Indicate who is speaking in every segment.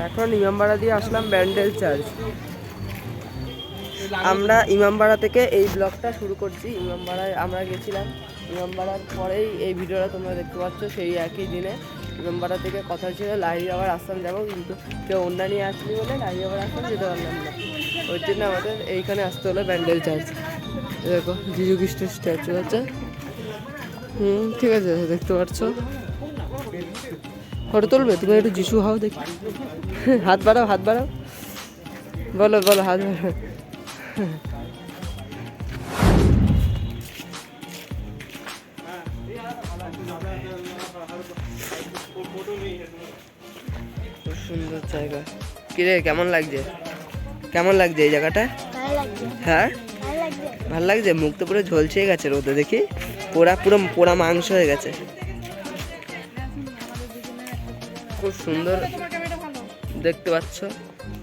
Speaker 1: এখন ইমামবাড়া দিয়ে আসলাম ব্যান্ডেল চার্চ। আমরা ইমামবাড়া থেকে এই ব্লগটা শুরু করছি। ইমামবাড়ায় আমরা গেছিলাম, ইমামবাড়ার পরেই এই ভিডিওটা তোমরা দেখতে পাচ্ছ। সেই একই দিনে ইমামবাড়া থেকে কথা ছিল লাহিড়ী বাবার আশ্রম যাবো, কিন্তু কেউ অন্য নিয়ে আসলি বলে লাহিড়ী বাবার আশ্রম যেতে পারলাম না। ওই জন্য আমাদের এইখানে আসতে হলো ব্যান্ডেল চার্চ। দেখো যিশু খ্রিস্টের স্ট্যাচু আছে। ঠিক আছে, দেখতে পাচ্ছ। ফটো তুলবে তুমি? একটু যিশু হও দেখি। হাত বাড়াও, হাত বাড়াও, বলো বলো, হাত বাড়াও। খুব সুন্দর জায়গা। কিরে কেমন লাগছে? কেমন লাগছে এই জায়গাটা? হ্যাঁ ভালো লাগছে। মুখ তো পুরো ঝলসে গেছে রোদে, দেখি পুরো পোড়া মাংস হয়ে গেছে। খুব সুন্দর দেখতে পাচ্ছ,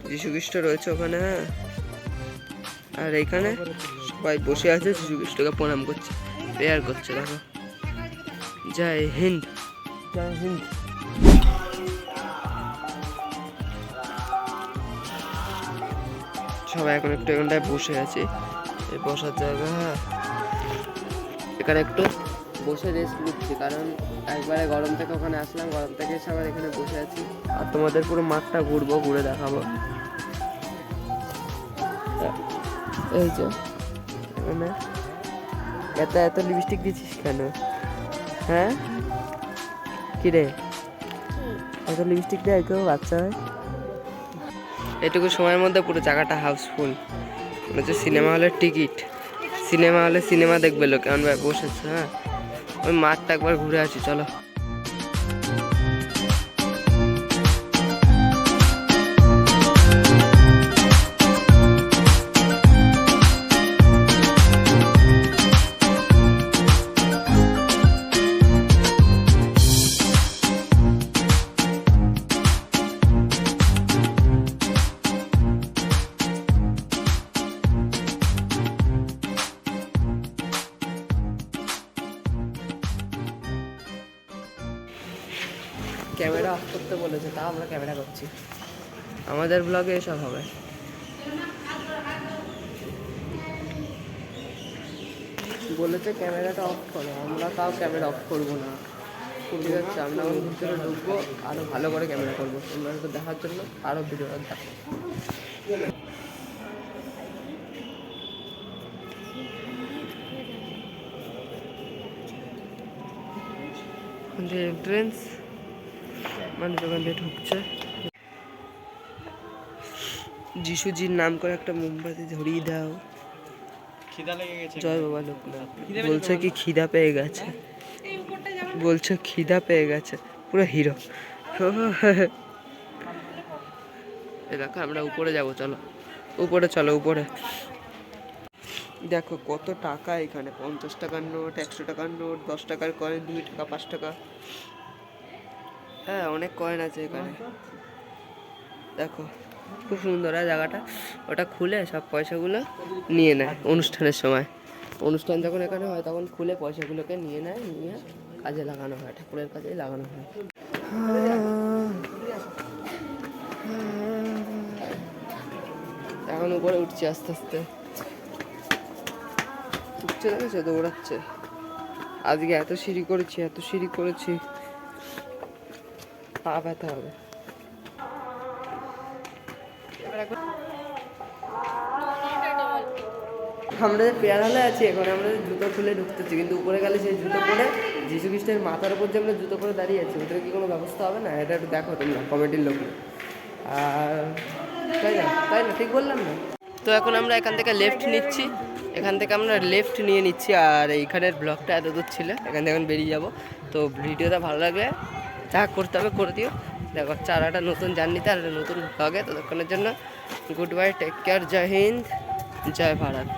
Speaker 1: যীশু খ্রিস্ট রয়েছে ওখানে। হ্যাঁ, আর এইখানে সবাই বসে আছে, যীশু খ্রিস্টকে প্রণাম করছে, প্রেয়ার করছে। দেখো, জয় হিন্দ, জয় হিন্দ। সবাই এখন একটু এখানটায় বসে আছি, এই বসার জায়গা। এখানে একটু বসে রেস্ট নিচ্ছি, কারণ একবারে গরম থেকে ওখানে আসলাম, গরম থেকে এসে আবার এখানে বসে আছি। আর তোমাদের পুরো মাঠটা ঘুরবো, ঘুরে দেখাবো। এই যে এখানে এত লিপস্টিক দিচ্ছিস কেন? হ্যাঁ কিরে, এত লিপস্টিক দেয় কেউ বাচ্চা হয়? এটুকু সময়ের মধ্যে পুরো জায়গাটা হাউসফুল, মনে হচ্ছে সিনেমা হলের টিকিট। সিনেমা হলে সিনেমা দেখবে লোক, কেমন ভাই বসেছে। হ্যাঁ, ওই মাঠটা একবার ঘুরে আসি, চলো। ক্যামেরা অফ করতে বলেছে, তাও আমরা ক্যামেরা করছি। আমাদের ব্লগে এসব হবে। বলেছে ক্যামেরাটা অফ করো, আমরা তাও ক্যামেরা অফ করবো না। ঠিক আছে, আমরা ওর ভিতরে ঢুকবো, আরও ভালো করে ক্যামেরা করবো তোমরা একটু দেখার জন্য। আরও ভিডিওটা দেখো। যে এন্ট্রেন্স, মানুষ ওখান দিয়ে ঢুকছে। যিশুজির নাম করে একটা মোমবাতি ধরিয়ে দাও। জয় বাবা লোকনাথ। বলছে কি খিদা পেয়ে গেছে, বলছে খিদা পেয়ে গেছে, পুরো হিরো। দেখো আমরা উপরে যাব, চলো উপরে, চলো উপরে। দেখো কত টাকা এখানে, 50 টাকার নোট, 100 টাকার নোট, 10 টাকার কয়েন, 2 টাকা, 5 টাকা। হ্যাঁ, অনেক কয়েন আছে এখানে। দেখো খুব সুন্দর জায়গাটা। ওটা খুলে সব পয়সাগুলো নিয়ে নেয় অনুষ্ঠানের সময়। অনুষ্ঠান যখন এখানে হয় তখন খুলে পয়সাগুলোকে নিয়ে নেয়, নিয়ে কাজে লাগানো হয়, ঠাকুরের কাজেই লাগানো হয়। এখন উপরে উঠছি আস্তে আস্তে। উঠছে, দেখেছে দৌড়াচ্ছে। আজকে এত সিঁড়ি করেছি, এত সিঁড়ি করেছি, পা ব্যথা হবে। আমরা যে পেয়ার হলে আছি, এখন আমরা জুতো খুলে ঢুকতেছি, কিন্তু উপরে গেলে সেই জুতো পরে যীশু খ্রিস্টের মাথার উপর যে আমরা জুতো পরে দাঁড়িয়ে আছি, ওদের কি কোনো ব্যবস্থা হবে না? এটা একটু দেখো তোমরা কমিটির লোক। আর তাই না, তাই না, ঠিক বললাম না? তো এখন আমরা এখান থেকে লেফট নিচ্ছি, এখান থেকে আমরা লেফট নিয়ে নিচ্ছি। আর এইখানের ব্লগটা এত দূর ছিল, এখান থেকে এখন বেরিয়ে যাবো। তো ভিডিওটা ভালো লাগলে যা করতে হবে করে দিও। দেখো আর একটা নতুন জার্নিতে আর একটা নতুন ব্লগে। ততক্ষণের জন্য গুড বাই, টেক কেয়ার, জয় হিন্দ, জয় ভারত।